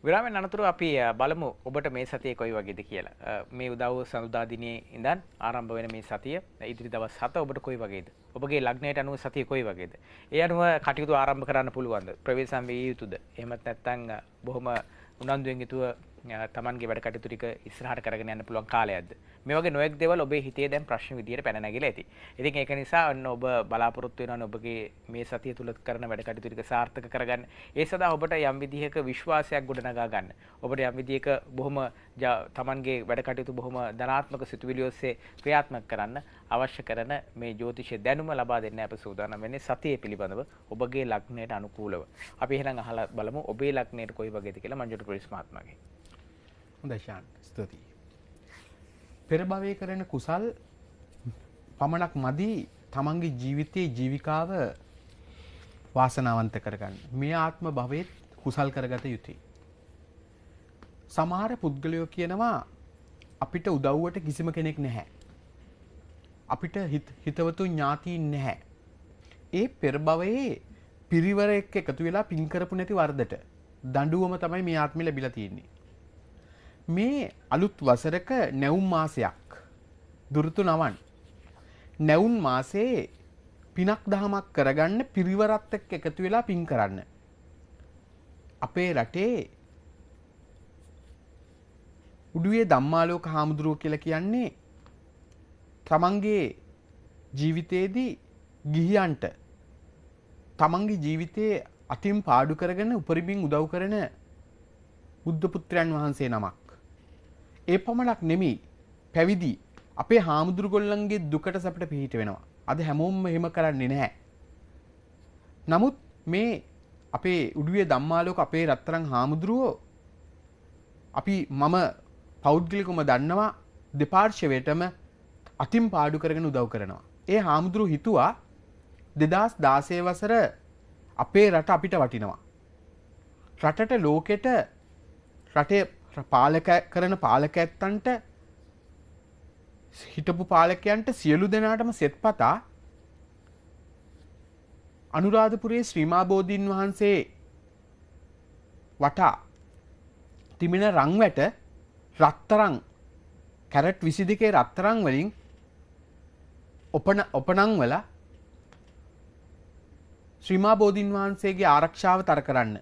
විරාමෙන් අනතුරු අපි බලමු ඔබට මේ සතියේ කොයි වගේද කියලා. මේ උදව් සඳුදා දිනේ ඉඳන් ආරම්භ වෙන මේ සතිය ඉදිරි දවස් 7 ඔබට කොයි වගේද? ඔබගේ ලග්නයට අනුව සතිය කොයි වගේද? ඒ අනුව කටයුතු ආරම්භ කරන්න පුළුවන්ද? ප්‍රවේශම් විය යුතුද? එහෙමත් නැත්නම් බොහොම උනන්දුවෙන් යුතුව තමන්ගේ වැඩ කටයුතු ටික ඉස්සරහට කරගෙන යන්න පුළුවන් කාලයක්ද? මේ වගේ නොයෙක් දේවල් ඔබේ හිතේ දැන් ප්‍රශ්න විදියට පැන නැගිලා ඇති. ඉතින් ඒක නිසා ඔන්න ඔබ බලාපොරොත්තු වෙනවනේ ඔබගේ මේ සතිය තුල කරන වැඩ කටයුතු ටික සාර්ථක කරගන්න. ඒ සඳහා ඔබට යම් විදිහක විශ්වාසයක් ගොඩනගා ගන්න. ඔබට යම් විදිහක බොහොම තමන්ගේ වැඩ කටයුතු බොහොම ධනාත්මක සිතුවිලි ඔස්සේ ක්‍රියාත්මක කරන්න අවශ්‍ය කරන මේ ජ්‍යොතිෂ දැනුම ලබා දෙන්න අප සූදානම් වෙන්නේ සතියේ පිළිබඳව ඔබගේ ලග්නයට අනුකූලව. අපි එහෙනම් අහලා බලමු ඔබේ ලග්නයට කොයි වගේද කියලා මංජුට ප්‍රවිස් මහත්මයාගෙන්. හොඳයි ශාන්, ස්තුතියි. පෙර භවයේ කරන කුසල් පමණක් මදි තමන්ගේ ජීවිතයේ ජීවිකාව වාසනාවන්ත කරගන්න. මේ ආත්ම භවයේ කුසල් කරගත යුතුයි. සමහර පුද්ගලයෝ කියනවා අපිට උදව්වට කිසිම කෙනෙක් නැහැ. අපිට හිතවතු ඥාතීන් නැහැ. ඒ පෙර භවයේ පිරිවර එක්ක එකතු වෙලා පින් කරපු නැති වරදට දඬුවම තමයි මේ ආත්මෙ ලැබිලා තියෙන්නේ. මේ අලුත් වසරක නැවුම් මාසයක් දුරුතු නවන් නැවුම් මාසේ පිනක් දහමක් කරගන්න පිරිවරත් එක්ක එකතු වෙලා පින් කරන්න. අපේ රටේ උඩුවේ ධම්මාලෝක හාමුදුරුවෝ කියලා කියන්නේ තමන්ගේ ජීවිතයේදී ගිහියන්ට තමන්ගේ ජීවිතයේ අතින් පාඩු කරගෙන උපරිමින් උදව් කරන බුද්ධ පුත්‍රයන් වහන්සේ නමක්. ඒ පමණක් නෙමෙයි පැවිදි අපේ හාමුදුරුගොල්ලන්ගේ දුකට සැපට පිහිට වෙනවා. අද හැමෝම එහෙම කරන්නේ නැහැ. නමුත් මේ අපේ උඩුවේ ධම්මාලෝක අපේ රත්තරන් හාමුදුරුවෝ අපි මම පෞද්ගලිකවම දන්නවා දෙපාර්ශ්වයටම අතින් පාඩු කරගෙන උදව් කරනවා. ඒ හාමුදුරුවෝ හිතුවා 2016 වසර අපේ රට අපිට වටිනවා. රටට ලෝකෙට රටේ පාලක කරන පාලකයන්ට හිටපු පාලකයන්ට සියලු දෙනාටම සෙත්පතා අනුරාධපුරයේ ශ්‍රීමා බෝධීන් වහන්සේ වටා තිබෙන රන්වැට රත්තරන් කැරට් 22 රත්තරන් වලින් ඔපනං වල ශ්‍රීමා බෝධීන් වහන්සේගේ ආරක්ෂාව තර කරන්න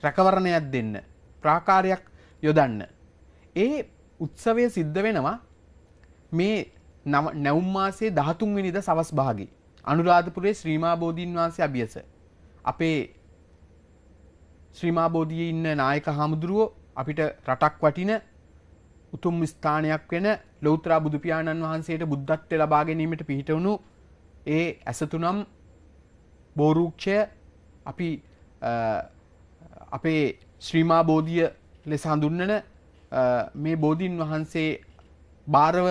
රැකවරණයක් දෙන්න ප්‍රාකාරයක් යොදන්න. ඒ උත්සවය සිද්ධ වෙනවා මේ නැවුම් මාසයේ 13 වෙනිදා සවස් භාගයේ අනුරාධපුරයේ ශ්‍රීමා බෝධීන් වහන්සේ අභියස. අපේ ශ්‍රීමා බෝධියේ ඉන්න නායක හාමුදුරුවෝ අපිට රටක් වටින උතුම් ස්ථානයක් වෙන ලෞතර බුදු පියාණන් වහන්සේට බුද්ධත්වයට ලබා ගැනීමට පිහිට වුණු ඒ ඇසතුනම් බෝරුක්ෂය අපි අපේ ශ්‍රීමා බෝධිය ලෙස හඳුන්වන මේ බෝධීන් වහන්සේ බාරව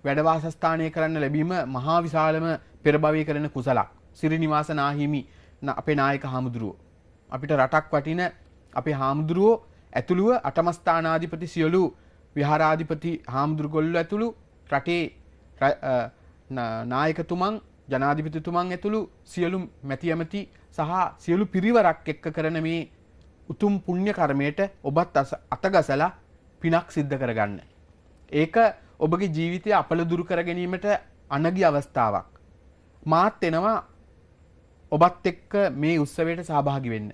වැඩවාසස්ථානය කරන්න ලැබීම මහා විශාලම පෙර භවයේ කරන කුසලක්. සිරිනිවාස නාහිමි අපේ නායක හාමුදුරුවෝ අපිට රටක් වටින අපේ හාමුදුරුවෝ ඇතුළුව අටමස්ථානාධිපති සියලු විහාරාධිපති හාමුදුරුවෝ ඇතුළු රටේ නායකතුමන් ජනාධිපතිතුමන් ඇතුළු සියලු මැති ඇමති සහ සියලු පිරිවරක් එක්ක කරන මේ උතුම් පුණ්‍ය කර්මයට ඔබත් අතගසලා පිනක් සිද්ධ කරගන්න. ඒක ඔබගේ ජීවිතය අපල දුරු කර ගැනීමට අනගි අවස්ථාවක්. මාත් එනවා ඔබත් එක්ක මේ උත්සවයට සහභාගී වෙන්න.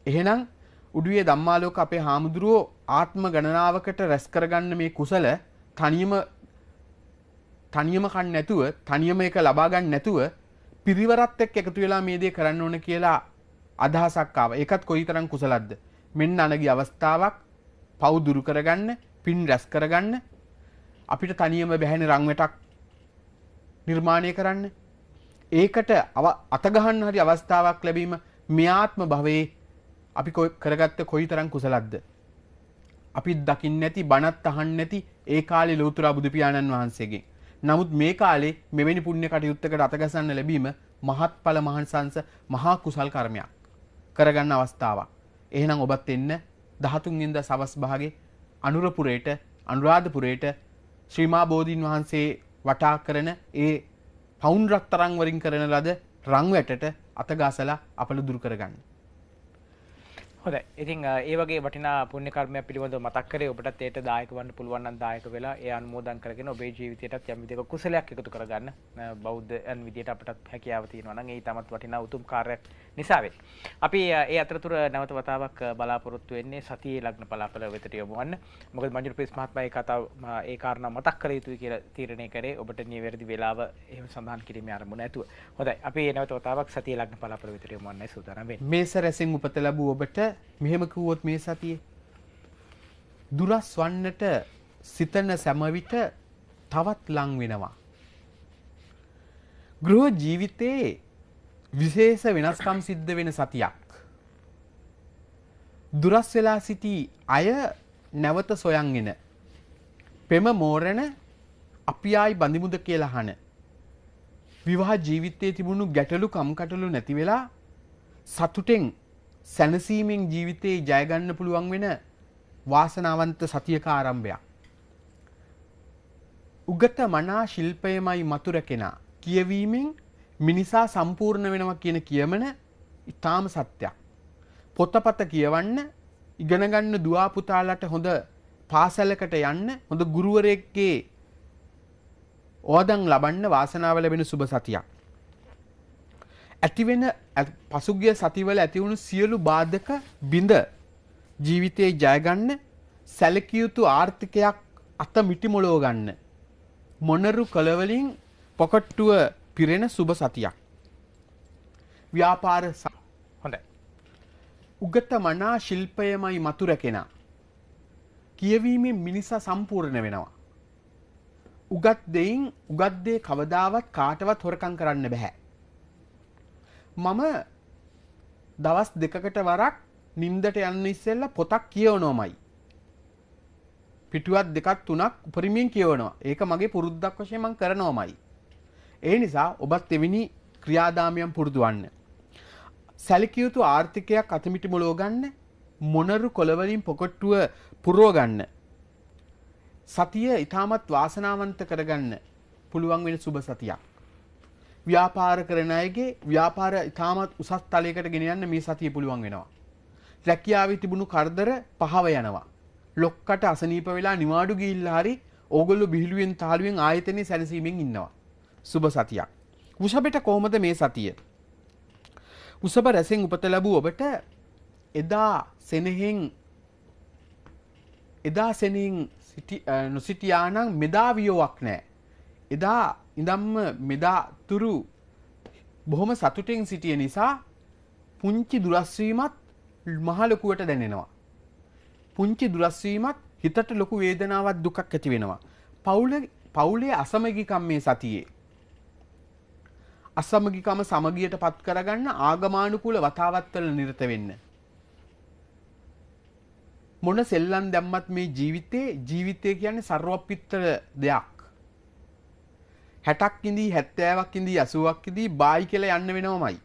එහෙනම් උඩුවේ ධම්මාලෝක අපේ හාමුදුරුවෝ ආත්ම ගණනාවකට රැස් කරගන්න මේ කුසල තනියම කන්න නැතුව තනියම එක ලබා ගන්න නැතුව පිරිවරත් එක්ක එකතු වෙලා මේ දේ කරන්න ඕන කියලා අදහසක් ආවා. ඒකත් කොයිතරම් කුසලක්ද? මෙන්න අනගි අවස්ථාවක් පව් දුරු කරගන්න, පින් රැස් කරගන්න අපිට තනියම බැහැන රන්වැටක් නිර්මාණය කරන්න. ඒකට අත ගහන්න හරි අවස්ථාවක් ලැබීම මේ ආත්ම භවයේ අපි කරගත්ත කොයිතරම් කුසලක්ද? අපි දකින්න නැති, බණත් අහන්න නැති ඒ කාලේ ලෞතර බුදු පියාණන් වහන්සේගෙන්. නමුත් මේ කාලේ මෙවැනි පුණ්‍ය කටයුත්තකට අතගසන්න ලැබීම මහත්ඵල මහන්සංස මහා කුසල් කර්මයක් කරගන්න අවස්ථාවක්. එහෙනම් ඔබත් එන්න 13 වෙනිදා සවස් භාගේ අනුරාධපුරයට ශ්‍රීමා බෝධීන් වහන්සේ වටා කරන ඒ පවුන් රත්තරන් වලින් කරන ලද රන් වැටට අතගාසලා අපල දුරු කරගන්න. හොඳයි. ඉතින් ඒ වගේ වටිනා පුණ්‍ය කර්මයක් පිළිබඳව මතක් කරේ ඔබටත් ඒට දායක වන්න පුළුවන් නම් දායක වෙලා ඒ අනුමෝදන් කරගෙන ඔබේ ජීවිතයටත් යම් විදිහක කුසලයක් එකතු කරගන්න බෞද්ධයන් විදියට අපටත් හැකියාව තියෙනවා නම් ඒ තමත් වටිනා උතුම් කාර්යයක් නිසා වේ. අපි ඒ අතරතුර නැවත වතාවක් බලාපොරොත්තු වෙන්නේ සතියේ ලග්න බලාපොල වෙතට යොමු වන්න. මොකද මංජුල ප්‍රේස් මහත්මයා ඒ කතාව ඒ කාරණා මතක් කර යුතුයි කියලා තීරණය කරේ ඔබට නිවැරදි වේලාව එහෙම සඳහන් කිරීමේ ආරම්භ නැතුව. හොඳයි. අපි නැවත වතාවක් සතියේ ලග්න බලාපොල වෙතට යොමු වන්නයි සූදානම් වෙන්නේ. මේස රැසෙන් උපත ලැබූ ඔබට මෙහෙම කිව්වොත් මේ සතියේ දුරස් වන්නට සිතන සෑම විට තවත් ලං වෙනවා. ගෘහ ජීවිතයේ විශේෂ වෙනස්කම් සිද්ධ වෙන සතියක්. දුරස් වෙලා සිටි අය නැවත සොයන් එන. පෙම මෝරණ අපි ආයි බඳිමුද කියලා අහන. විවාහ ජීවිතයේ තිබුණු ගැටලු කම්කටොළු නැති වෙලා සතුටෙන් සැනසීමෙන් ජීවිතේ ජය ගන්න පුළුවන් වෙන වාසනාවන්ත සතියක ආරම්භයක්. උගත මනා ශිල්පයමයි මතුර කෙනා කියවීමෙන් මිනිසා සම්පූර්ණ වෙනවා කියන කියමන ඊටාම සත්‍යයක්. පොතපත කියවන්න ඉගෙන ගන්න දුවා පුතාලට හොඳ පාසලකට යන්න හොඳ ගුරුවරයෙක්ගේ ඕදන් ලබන්න වාසනාව ලැබෙන සුබ සතියක්. ඇතිවෙන පසුගිය සතිවල ඇතිවුණු සියලු බාධක බිඳ ජීවිතයේ ජයගන්න සැලකිය යුතු ආර්ථිකයක් අත මිටිමොලව ගන්න මොනරු කලවලින් පොකට්ටුව පිරෙන සුබ සතියක්. ව්‍යාපාර හොඳයි. උගත මනා ශිල්පයමයි මතුර කෙනා කියවීමෙන් මිනිසා සම්පූර්ණ වෙනවා. උගත් දෙයින් උගත් දේ කවදාවත් කාටවත් හොරකම් කරන්න බෑ. මම දවස් දෙකකට වරක් නින්දට යන්න ඉස්සෙල්ලා පොතක් කියවනවමයි. පිටුවක් දෙකක් තුනක් උපරිමයෙන් කියවනවා. ඒක මගේ පුරුද්දක් වශයෙන් මම කරනවමයි. ඒ නිසා ඔබත් එවැනි ක්‍රියාදාමයන් පුරුදු වන්න. සැලකිය යුතු ආර්ථිකයක් අතමිටි මොලව ගන්න, මොනරු කොළවලින් පොකට්ටුව පුරව ගන්න. සතිය ඊටමත් වාසනාවන්ත කරගන්න පුළුවන් වෙන සුබ සතියක්. ව්‍යාපාර කරන අයගේ ව්‍යාපාර ඉතාමත් උසස් තලයකට ගෙන යන්න මේ සතිය පුළුවන් වෙනවා. රැකියාවේ තිබුණු කරදර පහව යනවා. ලොක්කට අසනීප වෙලා නිවාඩු ගිහිල්ලා හරි ඕගොල්ලෝ බිහිලුවෙන් තාලුවෙන් ආයතනයේ සැනසීමෙන් ඉන්නවා. සුබ සතියක්. වෘෂභයට කොහොමද මේ සතිය? වෘෂභ රැසෙන් උපත ලැබූ ඔබට එදා සෙනෙහින් නොසිටියා නම් මෙදා වියෝවක් නැහැ. එදා ඉඳන්ම මෙදා තුරු බොහොම සතුටින් සිටිය නිසා පුංචි දුරස්වීමත් මහ ලොකුවට දැනෙනවා. පුංචි දුරස්වීමත් හිතට ලොකු වේදනාවක් දුකක් ඇති වෙනවා. පවුලේ අසමගිකම් මේ සතියේ. අසමගිකම සමගියට පත් කරගන්න ආගමානුකූල වතාවත්වල නිරත වෙන්න. මොන සෙල්ලම් දැම්මත් මේ ජීවිතය කියන්නේ සර්වපිත්තර දෙයක්. 60ක් ඉඳී 70ක් ඉඳී 80ක් ඉඳී බායි කියලා යන්න වෙනවමයි.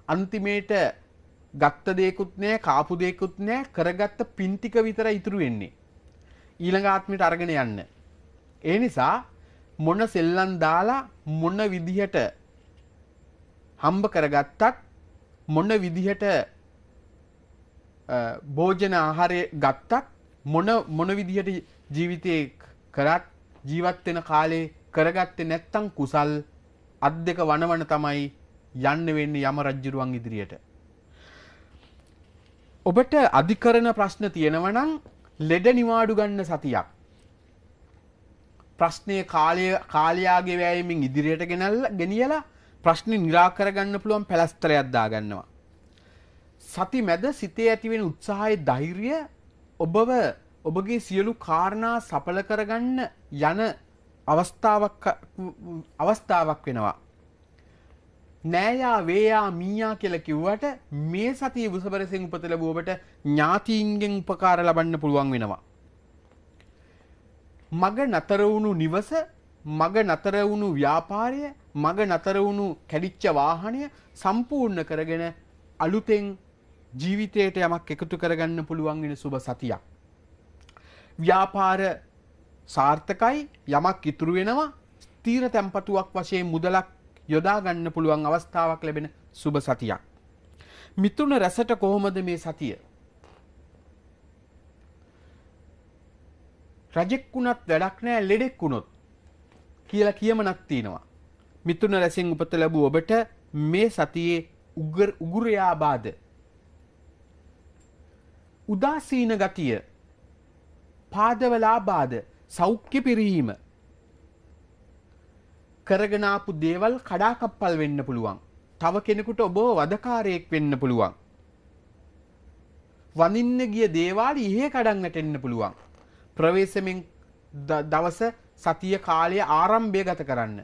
අන්තිමේට ගත්ත දෙයක්ුත් නැහැ, කාපු දෙයක්ුත් නැහැ, කරගත්ත පින් ටික විතරයි ඉතුරු වෙන්නේ. ඊළඟ ආත්මයට අරගෙන යන්න. ඒ නිසා මොන සෙල්ලම් දාලා මොන විදිහට හම්බ කරගත්තත් මොන විදිහට භෝජන ආහාරය ගත්තත් මොන විදිහට ජීවිතේ කරත් ජීවත් වෙන කාලේ කරගත්තේ නැත්තම් කුසල් අත් දෙක වනවන තමයි යන්න වෙන්නේ යම රජුරුවන් ඉදිරියට. ඔබට අධිකරණ ප්‍රශ්න තියෙනවා නම් ලෙඩ නිවාඩු ගන්න සතියක්. ප්‍රශ්නේ කාලයාගේ වෑයමින් ඉදිරියට ගෙනියලා ප්‍රශ්නේ निराකර ගන්න පුළුවන් පැලස්තරයක් දාගන්නවා. සති මැද සිතේ ඇතිවෙන උත්සාහයේ ධෛර්යය ඔබගේ සියලු කාරණා සඵල කරගන්න යන අවස්ථාවක් වෙනවා. නෑයා වේයා මීයා කියලා කිව්වට මේ සතියේ වෘෂභරසෙන් උපත ලැබුව ඔබට ඥාතීන්ගෙන් උපකාර ලබන්න පුළුවන් වෙනවා. මග නතර වුණු නිවස, මග නතර වුණු ව්‍යාපාරය, මග නතර වුණු කැඩිච්ච වාහනය සම්පූර්ණ කරගෙන අලුතෙන් ජීවිතයට යමක් එකතු කරගන්න පුළුවන් වෙන සුබ සතියක්. ව්‍යාපාර සාර්ථකයි, යමක් ඉතුරු වෙනවා, ස්ථීර තැන්පතුවක් වශයෙන් මුදලක් යොදා ගන්න පුළුවන් අවස්ථාවක් ලැබෙන සුබ සතියක්. මිතුන රැසට කොහොමද මේ සතිය? රජෙක් වුණත් වැඩක් නෑ ලෙඩෙක් වුණොත් කියලා කියමනක් තියෙනවා. මිතුන රැසෙන් උපත ලැබූ ඔබට මේ සතියේ උගුරයාබාධ, උදාසීන ගතිය, පාදවලාබාධ, සෞඛ්‍ය පිරිහීම, කරගෙන ආපු දේවල් කඩාකප්පල් වෙන්න පුළුවන්. තව කෙනෙකුට ඔබ වදකාරයෙක් වෙන්න පුළුවන්. වඳින්න ගිය දේවල් ඉහේ කඩන් වැටෙන්න පුළුවන්. ප්‍රවේශමෙන් දවස සතිය කාලය ආරම්භය ගත කරන්න.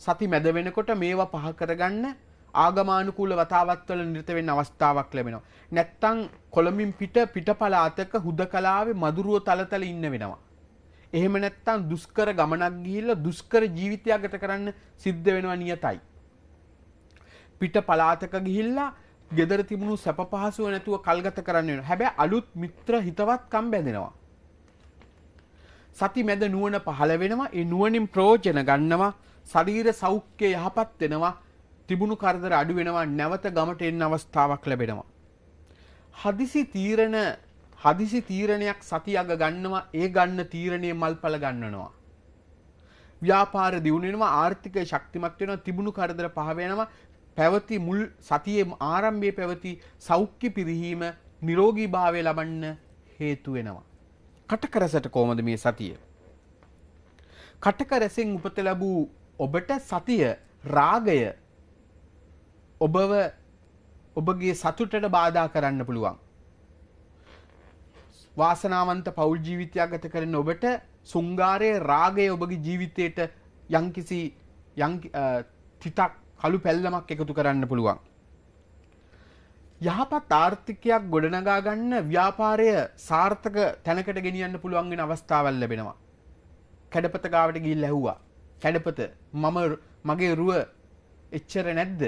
සති මැද වෙනකොට මේවා පහ කරගන්න ආගමානුකූල වතාවත්වල නිරත වෙන්න අවස්ථාවක් ලැබෙනවා. නැත්තම් කොළඹින් පිටපලාතක හුදකලාවේ මදුරුව තලතල ඉන්න වෙනවා. එහෙම නැත්තම් දුෂ්කර ගමනක් ගිහිල්ලා දුෂ්කර ජීවිතයක් ගත කරන්න සිද්ධ වෙනවා නියතයි. පිට පලාතක ගිහිල්ලා ගෙදර තිබුණු සැප පහසුව නැතුව කල්ගත කරන්න වෙනවා. හැබැයි අලුත් මිත්‍ර හිතවත්කම් බැඳෙනවා. සති මැද නුවණ පහළ වෙනවා. ඒ නුවණින් ප්‍රයෝජන ගන්නවා. ශරීර සෞඛ්‍ය යහපත් වෙනවා. තිබුණු කරදර අඩු වෙනවා. නැවත ගමට එන්න අවස්ථාවක් ලැබෙනවා. හදිසි තීරණයක් සති අග ගන්නවා. ඒ ගන්න තීරණයේ මල්පල ගන්නනවා. ව්‍යාපාර දියුණු වෙනවා. ආර්ථිකය ශක්තිමත් වෙනවා. තිබුණු කරදර පහ වෙනවා. පැවති මුල් සතියේ ආරම්භයේ පැවති සෞඛ්‍ය පිරිහීම නිරෝගී භාවය ලබන්න හේතු වෙනවා. කටක රැසට කොහොමද මේ සතිය? කටක රැසෙන් උපත ලැබූ ඔබට සතිය රාගය ඔබගේ සතුටට බාධා කරන්න පුළුවන්. වාසනාවන්ත පෞල් ජීවිතයක් ගත කරන ඔබට සුංගාරයේ රාගය ඔබගේ ජීවිතයට යම්කිසි තිතක් කළු පැල්ලමක් එකතු කරන්න පුළුවන්. යහපත් ආර්ථිකයක් ගොඩනගා ගන්න ව්‍යාපාරය සාර්ථක තැනකට ගෙනියන්න පුළුවන් වෙන අවස්ථාවල් ලැබෙනවා. කැඩපත ගාවට ගිහිල්ලා ඇහුවා. කැඩපත මගේ රුව එච්චර නැද්ද?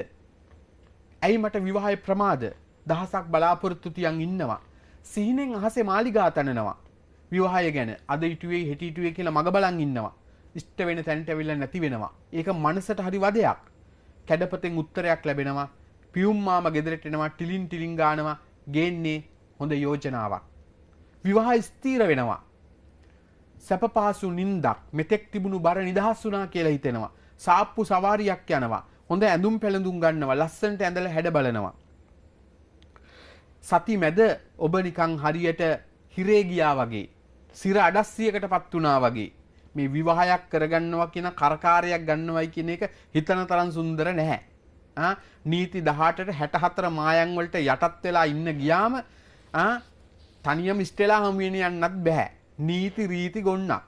ඇයි මට විවාහය ප්‍රමාද? දහසක් බලාපොරොත්තු තියන් ඉන්නවා. සිහිනෙන් අහසේ මාලිගා තනනවා. විවාහය ගැන අද හිටුවේ හෙට හිටුවේ කියලා මග බලන් ඉන්නවා. ඉෂ්ට වෙන තැනට ඇවිල්ලා නැති වෙනවා. ඒක මනසට හරි වදයක්. කැඩපතෙන් උත්තරයක් ලැබෙනවා. පියුම් මාම ගෙදරට එනවා. ටිලින් ගානවා. ගේන්නේ හොඳ යෝජනාවක්. විවාහය ස්ථීර වෙනවා. සැප පහසු නින්දක් මෙතෙක් තිබුණු බර නිදහස් වුණා කියලා හිතෙනවා. සාප්පු සවාරියක් යනවා. හොඳ ඇඳුම් පැළඳුම් ගන්නවා. ලස්සනට ඇඳලා හැඩ බලනවා. සති මැද ඔබ නිකන් හරියට හිරේ ගියා වගේ, සිර අඩස්සියකට පත් වුණා වගේ. මේ විවාහයක් කරගන්නවා කියන කරකාරයක් ගන්නවයි කියන එක හිතන තරම් සුන්දර නැහැ. නීති 18ට 64 මායන් වලට යටත් වෙලා ඉන්න ගියාම තනියම ඉස්තෙලා හමු වෙන යන්නත් බෑ. නීති රීති ගොන්නක්.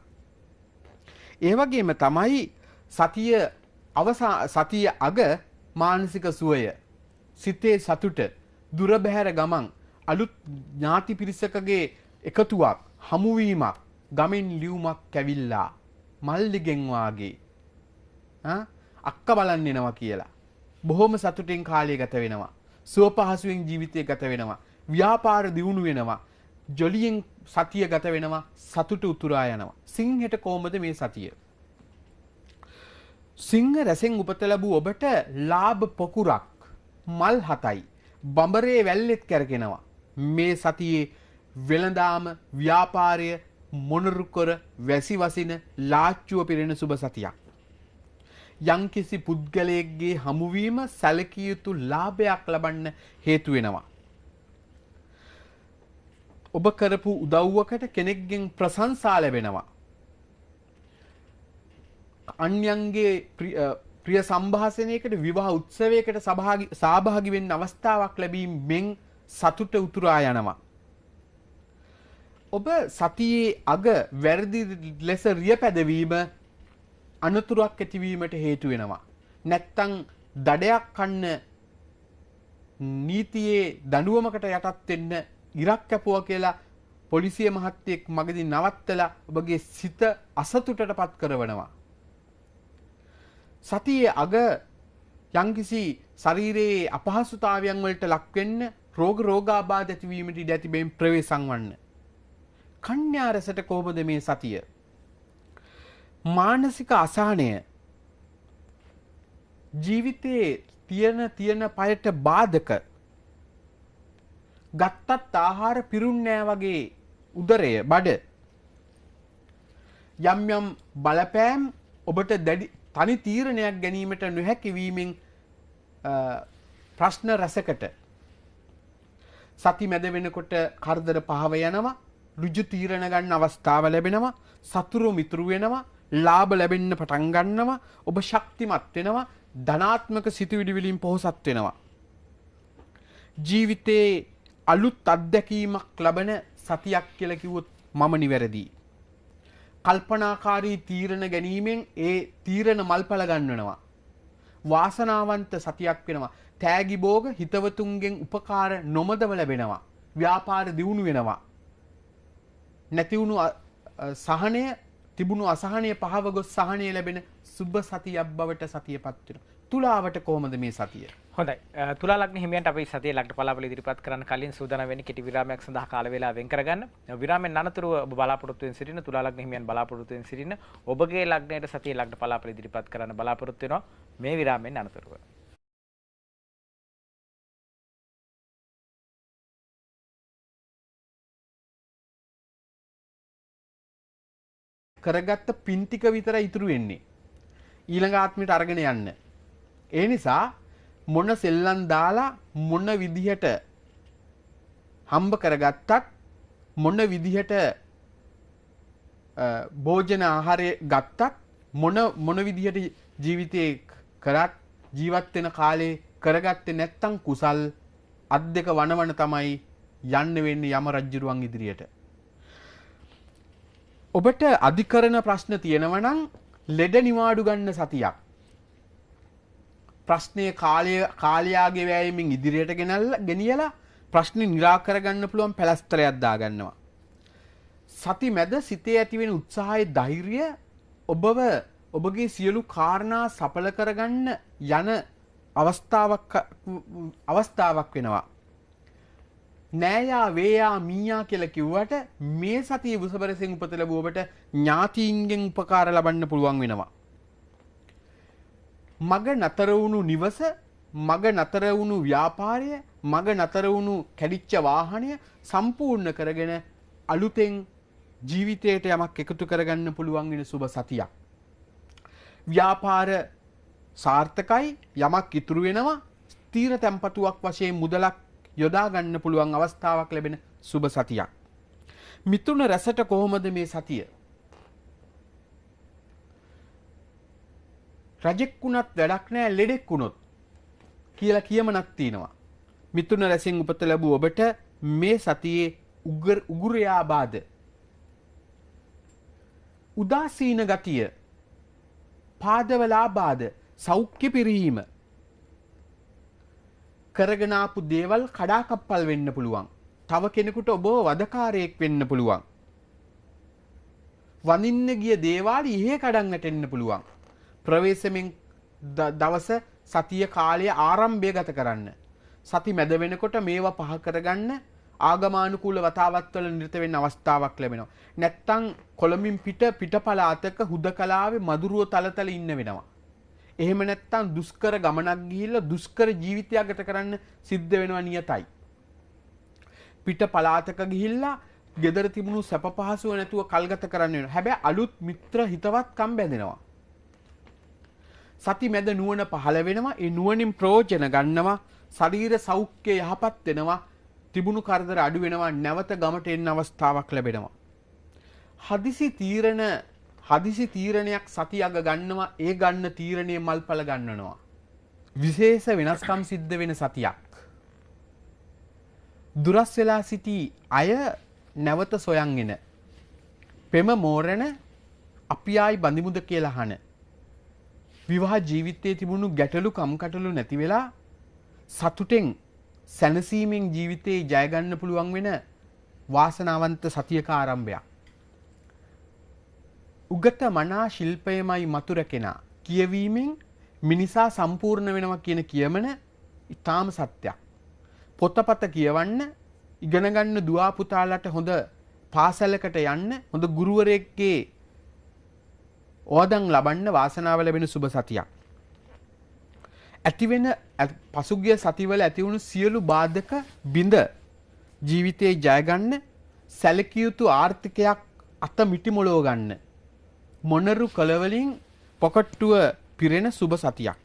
ඒ වගේම තමයි සතිය අග මානසික සුවය, සිතේ සතුට, දුර බැහැර ගමන්, අලුත් ඥාති පිරිසකගේ එකතුවක්, හමුවීමක්, ගමෙන් ලියුමක් කැවිල්ලා මල්ලිගෙන් වාගේ අක්ක බලන්න එනවා කියලා බොහොම සතුටින් කාලය ගත වෙනවා. සුව පහසුවෙන් ජීවිතය ගත වෙනවා. ව්‍යාපාර දියුණු වෙනවා. ජොලියෙන් සතිය ගත වෙනවා. සතුට උතුරා යනවා. සිංහට කොහොමද මේ සතිය? සිංහ රැසෙන් උපත ලැබූ ඔබට ලාභ පොකුරක්, මල් 7යි, බඹරේ වැල්ලෙත් කැරකෙනවා. මේ සතියේ වෙළඳාම, ව්‍යාපාරය මොනරු කර වැසි වසින ලාච්චුව පිරෙන සුබ සතියක්. යම්කිසි පුද්ගලයෙක්ගේ හමුවීම සැලකිය යුතු ලාභයක් ලබන්න හේතු වෙනවා. ඔබ කරපු උදව්වකට කෙනෙක්ගෙන් ප්‍රශංසා ලැබෙනවා. අන්‍යයන්ගේ ප්‍රිය සම්භාෂණයකට, විවාහ උත්සවයකට සහභාගී වෙන්න අවස්ථාවක් ලැබීමෙන් සතුට උතුරා යනවා. ඔබ සතියේ අග වැරදි ලෙස රිය පැදවීම අනතුරක් ඇතිවීමට හේතු වෙනවා. නැත්තම් දඩයක් කන්න නීතියේ දඬුවමකට යටත් වෙන්න ඉරක් කැපුවා කියලා පොලිසිය මහත්තයෙක් මගදී නවත්තලා ඔබගේ සිත අසතුටටපත් කරවනවා. සතියේ අග යම්කිසි ශරීරයේ අපහසුතාවයන් වලට ලක් වෙන්න, රෝගාබාධ ඇතිවීමට ඉඩ ඇති බැවින් ප්‍රවේශම් වන්න. කන්‍යා රසට කොහොමද මේ සතිය? මානසික අසහනය, ජීවිතයේ තියෙන පයට බාධක, ගත්තත් ආහාර පිරුන්නේ නැහැ වගේ උදරය බඩ යම් යම් බලපෑම් ඔබට දැඩි තනි තීරණයක් ගැනීමට නොහැකි වීමෙන් ප්‍රශ්න රසකට සති මැද වෙනකොට කරදර පහව යනවා, ඍජු තීරණ ගන්න අවස්ථාව ලැබෙනවා, සතුරු මිතුරු වෙනවා, ලාභ ලැබෙන්න පටන් ගන්නවා, ඔබ ශක්තිමත් වෙනවා, ධනාත්මක සිතුවිලි වලින් පොහොසත් වෙනවා. ජීවිතේ අලුත් අත්දැකීමක් ලබන සතියක් කියලා කිව්වොත් මම නිවැරදියි. කල්පනාකාරී තීරණ ගැනීමෙන් ඒ තීරණ මල්පල ගන්නනවා. වාසනාවන්ත සතියක් වෙනවා. තෑගි භෝග හිතවතුන්ගෙන් උපකාර නොමදව ලැබෙනවා. ව්‍යාපාර දියුණු වෙනවා. නැතිවුණු සහනය තිබුණු අසහනය පහව ගොස් සහනය ලැබෙන සුබ සතියක් බවට සතියපත් වෙනවා. තුලාවට කොහොමද මේ සතිය? හොඳයි. තුලා ලග්න හිමියන්ට අපි සතියේ ලග්න පලාපල ඉදිරිපත් කරන්න කලින් සූදානම් වෙන්නේ කෙටි විරාමයක් සඳහා කාල වේලාව වෙන් කරගන්න. විරාමයෙන් අනතුරුව ඔබ බලාපොරොත්තු වෙන සිටින තුලා ලග්න හිමියන් බලාපොරොත්තු වෙන සිටින ඔබගේ ලග්නයට සතියේ ලග්න පලාපල ඉදිරිපත් කරන්න බලාපොරොත්තු වෙනවා මේ විරාමයෙන් අනතුරුව. කරගත්ත පින් ටික විතර ඉතුරු වෙන්නේ. ඊළඟ ආත්මයට අරගෙන යන්න. ඒ නිසා මොන සෙල්ලම් දාලා මොන විදිහට හම්බ කරගත්තත් මොන විදිහට භෝජන ආහාරය ගත්තත් මොන විදිහට ජීවිතේ කරත් ජීවත් වෙන කාලේ කරගත්තේ නැත්තම් කුසල් අත් දෙක වනවන තමයි යන්න වෙන්නේ යම රජුරුවන් ඉදිරියට. ඔබට අධිකරණ ප්‍රශ්න තියෙනවා නම් ලෙඩ නිවාඩු ගන්න සතියක්. ප්‍රශ්නයේ කාලයාගේ වෑයමින් ඉදිරියට ගෙනියලා ප්‍රශ්නේ निराකර ගන්න පුළුවන් පැලස්තරයක් දාගන්නවා. සති මැද සිතේ ඇතිවෙන උත්සාහයේ ධෛර්යය ඔබගේ සියලු කාරණා සඵල කරගන්න යන අවස්ථාවක් වෙනවා. නෑයා වේයා මීයා කියලා කිව්වට මේ සතියේ වසබරසෙන් උපත ලැබුව ඔබට ඥාතීන්ගෙන් උපකාර ලබන්න පුළුවන් වෙනවා. මග නතර වුණු නිවස, මග නතර වුණු ව්‍යාපාරය, මග නතර වුණු කැඩිච්ච වාහනය සම්පූර්ණ කරගෙන අලුතෙන් ජීවිතයට යමක් එකතු කරගන්න පුළුවන් වෙන සුබ සතියක්. ව්‍යාපාර සාර්ථකයි, යමක් ඉතුරු වෙනවා, ස්ථීර තැන්පතුවක් වශයෙන් මුදලක් යොදා ගන්න පුළුවන් අවස්ථාවක් ලැබෙන සුබ සතියක්. මිතුන රැසට කොහොමද මේ සතිය? රජෙක් වුණත් වැඩක් නැහැ ලෙඩෙක් වුණොත් කියලා කියමනක් තියෙනවා. මිතුන රැසෙන් උපත ලැබුව ඔබට මේ සතියේ උගුරයාබාධ, උදාසීන ගතිය, පාදවලාබාධ, සෞඛ්‍ය පිරීම, කරගෙන ආපු දේවල් කඩාකප්පල් වෙන්න පුළුවන්. තව කෙනෙකුට ඔබ වදකාරයෙක් වෙන්න පුළුවන්. වඳින්න ගිය දේවාල ඉහේ කඩන් වැටෙන්න පුළුවන්. ප්‍රවේශමෙන් දවස සතිය කාලය ආරම්භය ගත කරන්න. සති මැද වෙනකොට මේවා පහ කරගන්න ආගමානුකූල වතාවත් වල නිරත වෙන්න අවස්ථාවක් ලැබෙනවා. නැත්තම් කොළඹින් පිටපලාතක හුදකලාවේ මදුරුව තලතල ඉන්න වෙනවා. එහෙම නැත්තම් දුෂ්කර ගමනක් ගිහිල්ලා දුෂ්කර ජීවිතයක් ගත කරන්න සිද්ධ වෙනවා නියතයි. පිට පලාතක ගිහිල්ලා ගෙදර තිබුණු සැප පහසුව නැතුව කල්ගත කරන්න වෙනවා. හැබැයි අලුත් මිත්‍ර හිතවත්කම් බැඳෙනවා. සති මැද නුවණ පහළ වෙනවා. ඒ නුවණින් ප්‍රයෝජන ගන්නවා. ශරීර සෞඛ්‍ය යහපත් වෙනවා. තිබුණු කරදර අඩු වෙනවා. නැවත ගමට එන්න අවස්ථාවක් ලැබෙනවා. හදිසි තීරණයක් සතියග ගන්නවා. ඒ ගන්න තීරණය මල්පල ගන්නනවා. විශේෂ වෙනස්කම් සිද්ධ වෙන සතියක්. දුරස් වෙලා සිටි අය නැවත සොයන් එන. පෙම මෝරණ අපි ආයි බඳිමුද කියලා අහන. විවාහ ජීවිතයේ තිබුණු ගැටලු කම්කටොළු නැති වෙලා සතුටෙන් සැනසීමෙන් ජීවිතේ ජය ගන්න පුළුවන් වෙන වාසනාවන්ත සතියක ආරම්භයක්. උගත මනා ශිල්පයමයි මතුර කෙනා කියවීමෙන් මිනිසා සම්පූර්ණ වෙනවා කියන කියමන ඊටාම සත්‍යයක්. පොතපත කියවන්න, ඉගෙන ගන්න දුවා පුතාලට හොඳ පාසලකට යන්න, හොඳ ගුරුවරයෙක්ගේ ඕදන් ලබන්න වාසනාව ලැබෙන සුබ සතියක්. ඇතිවෙන පසුගිය සතිවල ඇතිවුණු සියලු බාධක බිඳ ජීවිතේ ජය ගන්න, සැලකිය යුතු ආර්ථිකයක් අත මිටිමොලව ගන්න. මොනරු කලවලින් පොකට්ටුව පිරෙන සුබ සතියක්.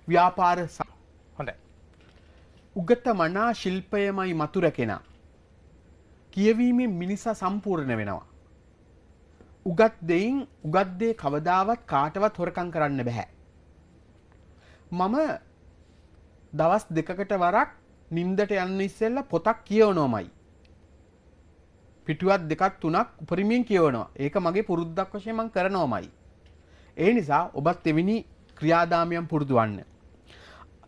ව්‍යාපාර හොඳයි. උගත මනා ශිල්පයමයි මතු රැකෙනා. කියවීමෙන් මිනිසා සම්පූර්ණ වෙනවා. උගත් දෙයින් උගත් දේ කවදාවත් කාටවත් හොරකම් කරන්න බෑ. මම දවස් දෙකකට වරක් නින්දට යන්න ඉස්සෙල්ලා පොතක් කියවනවමයි. පිටුවක් දෙකක් තුනක් උපරිමයෙන් කියවනවා. ඒක මගේ පුරුද්දක් වශයෙන් මම කරනවමයි. ඒ නිසා ඔබත් එවැනි ක්‍රියාදාමයන් පුරුදු වන්න.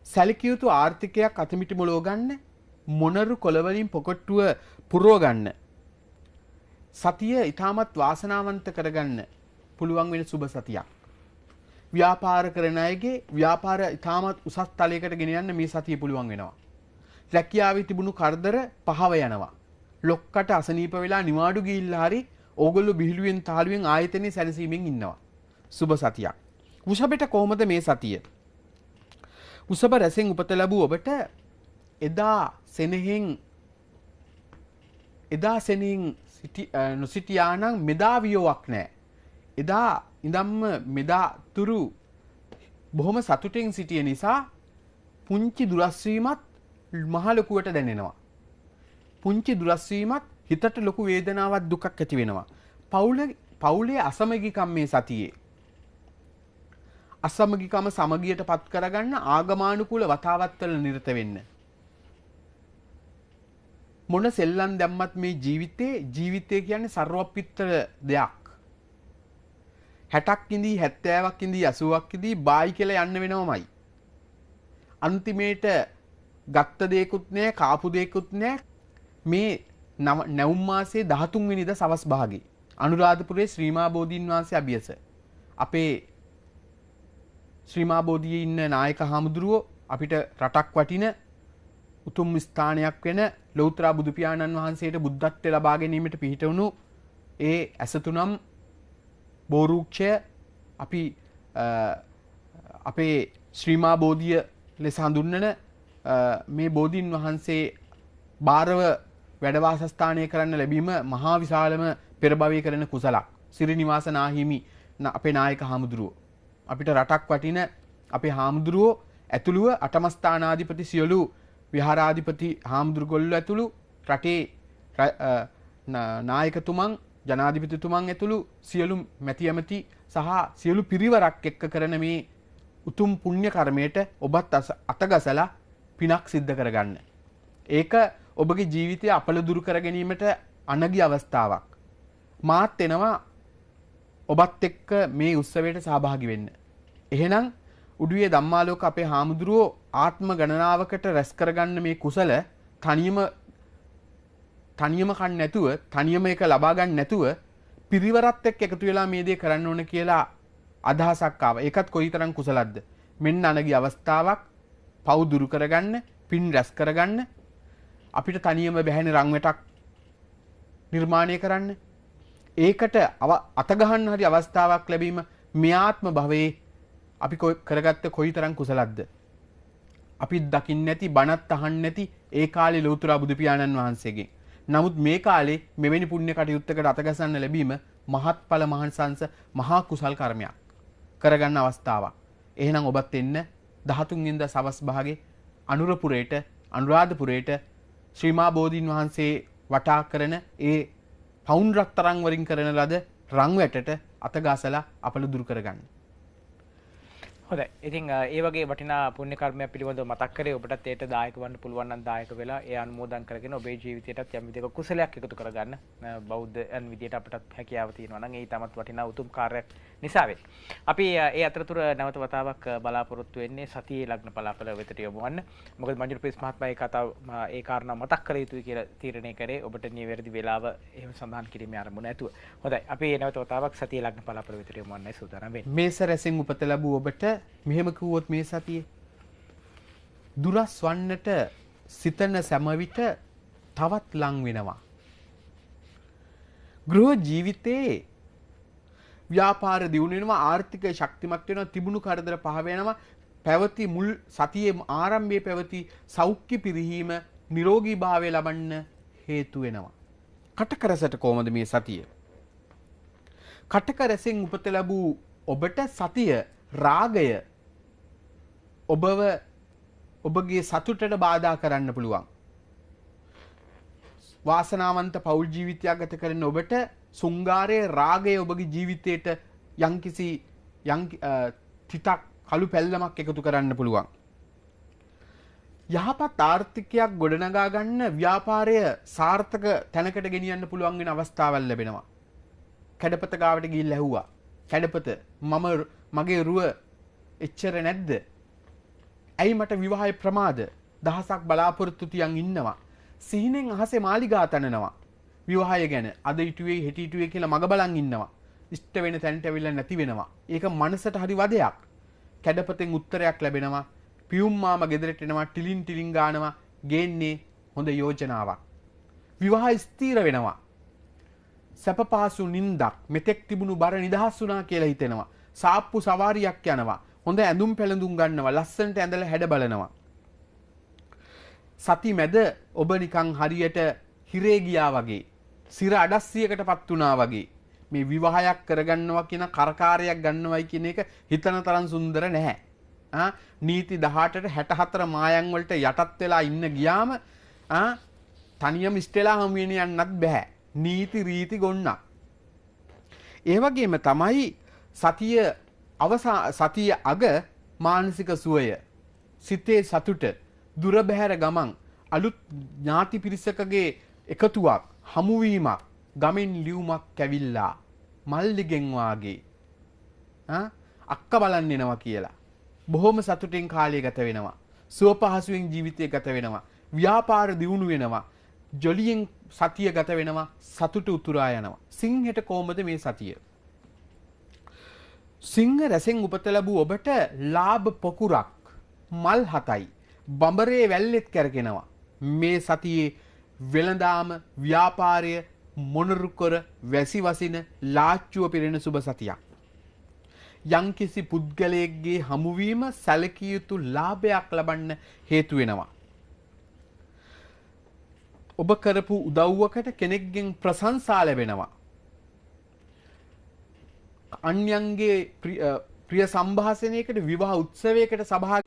සැලකිය යුතු ආර්ථිකයක් අතමිටි මොලව ගන්න, මොනරු කොළවලින් පොකට්ටුව පුරව ගන්න. සතිය ඊටමත් වාසනාවන්ත කරගන්න පුළුවන් වෙන සුබ සතියක්. ව්‍යාපාර කරන අයගේ ව්‍යාපාර ඊටමත් උසස් තලයකට ගෙන යන්න මේ සතිය පුළුවන් වෙනවා. රැකියාවේ තිබුණු කරදර පහව යනවා. ලොක්කට අසනීප වෙලා නිවාඩු ගිහිල්ලා හරි ඕගොල්ලෝ බිහිලුවෙන් තාලුවෙන් ආයතනයේ සැනසීමෙන් ඉන්නවා. සුබ සතියක්. උසබට කොහොමද මේ සතිය? උසබ රැසෙන් උපත ලැබූ ඔබට එදා සෙනෙහින් නොසිටියා නම් මෙදා වියෝවක් නැහැ. එදා ඉඳන්ම මෙදා තුරු බොහොම සතුටින් සිටිය නිසා පුංචි දුරස්වීමත් මහ ලොකුවට දැනෙනවා. පුංචි දුරස්වීමත් හිතට ලොකු වේදනාවක් දුකක් ඇති වෙනවා. පවුලේ අසමගිකම් මේ සතියේ. අසමගිකම සමගියට පත් කරගන්න ආගමානුකූල වතාවත්වල නිරත වෙන්න. මොන සෙල්ලම් දැම්මත් මේ ජීවිතය කියන්නේ සර්වපිත්තර දෙයක්. 60ක් ඉඳී 70ක් ඉඳී 80ක් ඉඳී බායි කියලා යන්න වෙනවමයි. අන්තිමේට ගත්ත දෙයක්ුත් නැහැ, කාපු දෙයක්ුත් නැහැ. මේ නැවුම් මාසයේ 13 වෙනිදා සවස් භාගේ අනුරාධපුරයේ ශ්‍රීමා බෝධීන් වහන්සේ අභියස අපේ ශ්‍රීමා බෝධියේ ඉන්න නායක හාමුදුරුවෝ අපිට රටක් වටින උතුම් ස්ථානයක් වෙන ලෞතර බුදු පියාණන් වහන්සේට බුද්ධත්වයට ලබා ගැනීමට පිහිට වුණු ඒ ඇසතුනම් බෝරුක්ෂය අපි අපේ ශ්‍රීමා බෝධිය ලෙස හඳුන්වන මේ බෝධීන් වහන්සේ බාරව වැඩවාසස්ථානය කරන්න ලැබීම මහා විශාලම පෙර භවයේ කරන කුසලක්. සිරිනිවාස නාහිමි අපේ නායක හාමුදුරුවෝ අපිට රටක් වටින අපේ හාමුදුරුවෝ ඇතුළුව අටමස්ථානාධිපති සියලු විහාරාධිපති හාමුදුරුවෝ ඇතුළු රටේ නායකතුමන් ජනාධිපතිතුමන් ඇතුළු සියලු මැති ඇමති සහ සියලු පිරිවරක් එක්ක කරන මේ උතුම් පුණ්‍ය කර්මයට ඔබත් අතගසලා පිනක් සිද්ධ කරගන්න. ඒක ඔබගේ ජීවිතය අපල දුරු කර ගැනීමට අනගි අවස්ථාවක්. මාත් එනවා ඔබත් එක්ක මේ උත්සවයට සහභාගී වෙන්න. එහෙනම් උඩුවේ ධම්මාලෝක අපේ හාමුදුරුවෝ ආත්ම ගණනාවකට රැස් කරගන්න මේ කුසල තනියම කන්න නැතුව, තනියම එක ලබා ගන්න නැතුව පිරිවරත් එක්ක එකතු වෙලා මේ දේ කරන්න ඕන කියලා අදහසක් ආවා. ඒකත් කොයිතරම් කුසලද්ද. මෙන්න අනගි අවස්ථාවක් පව් දුරු කරගන්න, පින් රැස් කරගන්න අපිට තනියම බැහැනේ රංවැටක් නිර්මාණය කරන්න. ඒකට අතගහන්න හරි අවස්ථාවක් ලැබීම මේ ආත්ම භවයේ අපි කරගත්ත කොයිතරම් කුසලද්ද. අපි දකින්න නැති, බණත් අහන්න නැති ඒ කාලේ ලෞතර බුදු පියාණන් වහන්සේගෙන්. නමුත් මේ කාලේ මෙවැනි පුණ්‍ය කටයුත්තකට අතගසන්න ලැබීම මහත්ඵල මහන්සංස මහා කුසල් කර්මයක් කරගන්න අවස්ථාවක්. එහෙනම් ඔබත් එන්න 13 වෙනිදා සවස් භාගේ අනුරාධපුරයට ශ්‍රීමා බෝධීන් වහන්සේ වටා කරන ඒ පවුන් රත්තරන් වලින් කරන ලද රංවැටට අතගාසලා අපල දුරු කරගන්න. හොඳයි. ඉතින් ඒ වගේ වටිනා පුණ්‍ය කර්මයක් පිළිබඳව මතක් කරේ ඔබටත් ඒට දායක වන්න පුළුවන් නම් දායක වෙලා ඒ අනුමෝදන් කරගෙන ඔබේ ජීවිතයටත් යම් විදිහක කුසලයක් එකතු කරගන්න බෞද්ධයන් විදියට අපටත් හැකියාව තියෙනවා නම් ඒ තමත් වටිනා උතුම් කාර්යයක් නිසා වෙයි. අපි ඒ අතරතුර නැවත වතාවක් බලාපොරොත්තු වෙන්නේ සතියේ ලග්න පලාපල වෙතට යොමු වන්න. මොකද මංජුල් ප්‍රේස් මහත්මයා ඒ කාරණා මතක් කර යුතුයි කියලා තීරණය කරේ ඔබට නිවැරදි වෙලාව එහෙම සඳහන් කිරීමේ ආරම්භය නැතුව. හොඳයි. අපි නැවත වතාවක් සතියේ ලග්න පලාපල වෙතට යොමු වන්නයි සූදානම් වෙන්නේ. මේස රැසෙන් උපත ලැබූ ඔබට මෙහෙම කිව්වොත් මේ සතියේ දුරස් වන්නට සිතන සෑම විට තවත් ලං වෙනවා. ගෘහ ජීවිතේ ව්‍යාපාර දියුණු වෙනවා, ආර්ථික ශක්තිමත් වෙනවා, තිබුණු කරදර පහ වෙනවා. පැවති මුල් සතියේ ආරම්භයේ පැවති සෞඛ්‍ය පිරිහීම නිරෝගී භාවය ලබන්න හේතු වෙනවා. කටක රසට කොහොමද මේ සතිය? කටක රසෙන් උපත ලැබූ ඔබට සතිය රාගය ඔබගේ සතුටට බාධා කරන්න පුළුවන්. වාසනාවන්ත පෞල් ජීවිතයක් ගත කරන ඔබට සුංගාරයේ රාගය ඔබගේ ජීවිතයට යම්කිසි තිතක් කළු පැල්ලමක් එකතු කරන්න පුළුවන්. යහපත් ආර්ථිකයක් ගොඩනගා ගන්න ව්‍යාපාරය සාර්ථක තැනකට ගෙනියන්න පුළුවන් වෙන අවස්ථාවල් ලැබෙනවා. කැඩපත ගාවට ගිහිල්ලා ඇහුවා. කැඩපත මගේ රුව එච්චර නැද්ද? ඇයි මට විවාහය ප්‍රමාද? දහසක් බලාපොරොත්තු තියන් ඉන්නවා. සිහිනෙන් අහසේ මාලිගා තනනවා. විවාහය ගැන අද හිටුවේ හෙට හිටුවේ කියලා මග බලන් ඉන්නවා. ඉෂ්ට වෙන තැනට ඇවිල්ලා නැති වෙනවා. ඒක මනසට හරි වදයක්. කැඩපතෙන් උත්තරයක් ලැබෙනවා. පියුම් මාම ගෙදරට එනවා, ටිලින් ගානවා. ගේන්නේ හොඳ යෝජනාවක්. විවාහය ස්ථීර වෙනවා. සැප පහසු නින්දක් මෙතෙක් තිබුණු බර නිදහස් වුණා කියලා හිතෙනවා. සාප්පු සවාරියක් යනවා. හොඳ ඇඳුම් පැළඳුම් ගන්නවා. ලස්සනට ඇඳලා හැඩ බලනවා. සති මැද ඔබ නිකන් හරියට හිරේ ගියා වගේ, සිර අඩස්සියකටපත් වුණා වගේ. මේ විවාහයක් කරගන්නවා කියන කරකාරයක් ගන්නවයි කියන එක හිතන තරම් සුන්දර නැහැ. නීති 18ට 64 මායන් වලට යටත් වෙලා ඉන්න ගියාම තනියම ඉස්තෙලා හමු වෙන යන්නත් බෑ. නීති රීති ගොන්නක්. ඒ වගේම තමයි සතිය අග මානසික සුවය, සිතේ සතුට, දුර බැහැර ගමන්, අලුත් ඥාති පිරිසකගේ එකතුවක්, හමුවීමක්, ගමෙන් ලියුමක් කැවිල්ලා මල්ලිගෙන් වාගේ අක්ක බලන්න එනවා කියලා බොහොම සතුටින් කාලය ගත වෙනවා. සුව පහසුවෙන් ජීවිතය ගත වෙනවා. ව්‍යාපාර දියුණු වෙනවා. ජොලියෙන් සතිය ගත වෙනවා. සතුට උතුරා යනවා. සිංහට කොහොමද මේ සතිය? සිංහ රැසෙන් උපත ලැබූ ඔබට ලාභ පොකුරක් මල් 7යි බඹරේ වැල්ලෙත් කැරකෙනවා. මේ සතියේ වෙළඳාම ව්‍යාපාරය මොනරු කර වැසි වසින ලාච්චුව පිරෙන සුබ සතියක්. යම්කිසි පුද්ගලයෙක්ගේ හමුවීම සැලකිය යුතු ලාභයක් ලබන්න හේතු වෙනවා. ඔබ කරපු උදව්වකට කෙනෙක්ගෙන් ප්‍රශංසා ලැබෙනවා. අන්‍යයන්ගේ ප්‍රිය සම්භාෂණයකට, විවාහ උත්සවයකට සභා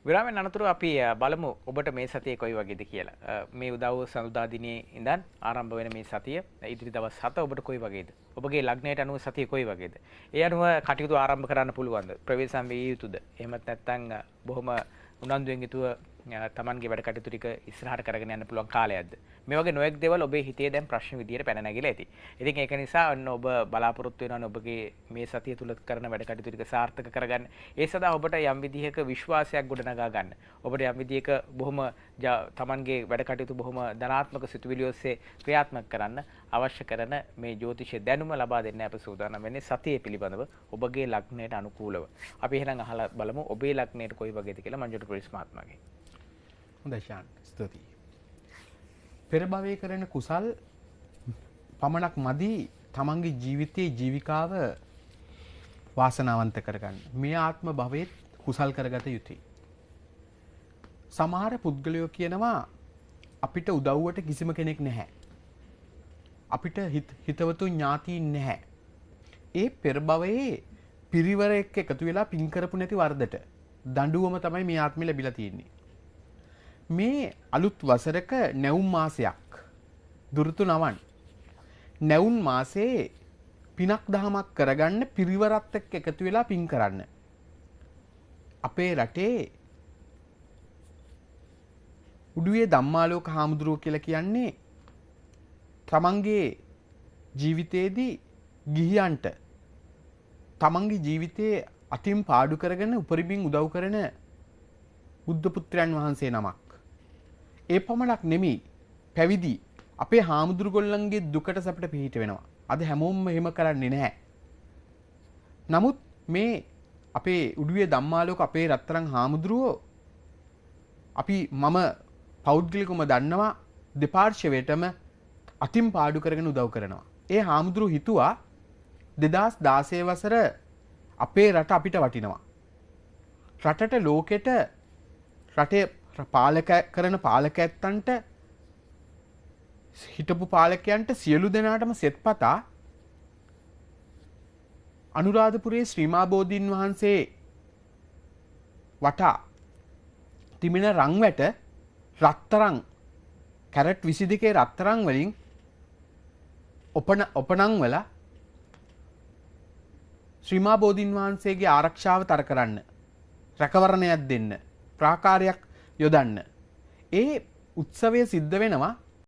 විරාමෙන් අනතුරු අපි බලමු ඔබට මේ සතිය කොයි වගේද කියලා. මේ උදව්ව සඳුදා දිනේ ඉඳන් ආරම්භ වෙන මේ සතිය ඉදිරි දවස් 7 ඔබට කොයි වගේද? ඔබගේ ලග්නයට අනුව සතිය කොයි වගේද? ඒ අනුව කටයුතු ආරම්භ කරන්න පුළුවන්ද? ප්‍රවේශම් වේ යුතුද? එහෙමත් නැත්නම් බොහොම උනන්දුවෙන් යුතුව තමන්ගේ වැඩ කටයුතු ටික ඉස්සරහට කරගෙන යන්න පුළුවන් කාලයක්ද? මේ වගේ නොයෙක් දේවල් ඔබේ හිතේ දැන් ප්‍රශ්න විදියට පැන නැගිලා ඇති. ඉතින් ඒක නිසා ඔන්න ඔබ බලාපොරොත්තු වෙනවා ඔබගේ මේ සතිය තුල කරන වැඩ කටයුතු ටික සාර්ථක කරගන්න. ඒ සඳහා ඔබට යම් විදිහක විශ්වාසයක් ගොඩනගා ගන්න. ඔබට යම් විදිහක බොහොම තමන්ගේ වැඩ කටයුතු බොහොම ධනාත්මක සිතුවිලි ඔස්සේ ක්‍රියාත්මක කරන්න අවශ්‍ය කරන මේ ජ්‍යොතිෂ දැනුම ලබා දෙන්න අප සූදානම් වෙන්නේ සතිය පිළිබඳව ඔබගේ ලග්නයට අනුකූලව. අපි එහෙනම් අහලා බලමු ඔබේ ලග්නයට කොයි වගේද කියලා මංජුට ප්‍රවිස් මහත්මයාගෙන්. හොඳයි ශාන්, ස්තුතියි. පෙර භවයේ කරන කුසල් පමණක් මදි තමන්ගේ ජීවිතයේ ජීවිකාව වාසනාවන්ත කරගන්න. මේ ආත්ම භවයේ කුසල් කරගත යුතුයි. සමහර පුද්ගලයෝ කියනවා අපිට උදව්වට කිසිම කෙනෙක් නැහැ. අපිට හිතවතු ඥාතීන් නැහැ. ඒ පෙර භවයේ පිරිවර එක්ක එකතු වෙලා පින් කරපු නැති වරදට දඬුවම තමයි මේ ආත්මෙ ලැබිලා තියෙන්නේ. මේ අලුත් වසරක නැවුම් මාසයක් දුරුතු නවන් නැවුම් මාසේ පිනක් දහමක් කරගන්න පිරිවරත් එක්ක එකතු වෙලා පින් කරන්න. අපේ රටේ උඩුවේ ධම්මාලෝක හාමුදුරුවෝ කියලා කියන්නේ තමන්ගේ ජීවිතයේදී ගිහියන්ට තමන්ගේ ජීවිතයේ අතින් පාඩු කරගෙන උපරිමයෙන් උදව් කරන බුද්ධ පුත්‍රයන් වහන්සේ නමක්. ඒ පමණක් නෙමෙයි පැවිදි අපේ හාමුදුරුගොල්ලන්ගේ දුකට සැපට පිහිට වෙනවා. අද හැමෝම එහෙම කරන්නේ නැහැ. නමුත් මේ අපේ උඩුවේ ධම්මාලෝක අපේ රත්තරන් හාමුදුරුවෝ මම පෞද්ගලිකවම දන්නවා දෙපාර්ශ්වයටම අතින් පාඩු කරගෙන උදව් කරනවා. ඒ හාමුදුරුවෝ හිතුවා 2016 වසර අපේ රට අපිට වටිනවා. රටට ලෝකෙට රටේ පාලක කරන පාලක ඇත්තන්ට හිටපු පාලකයන්ට සියලු දෙනාටම සෙත්පතා අනුරාධපුරයේ ශ්‍රීමා බෝධීන් වහන්සේ වටා තිබෙන රංවැට රත්තරන් කැරට් 22 රත්තරන් වලින් ඔපනං වල ශ්‍රීමා බෝධීන් වහන්සේගේ ආරක්ෂාව තර කරන්න රැකවරණයක් දෙන්න ප්‍රාකාරයක් යොදන්න ඒ උත්සවය සිද්ධ වෙනවා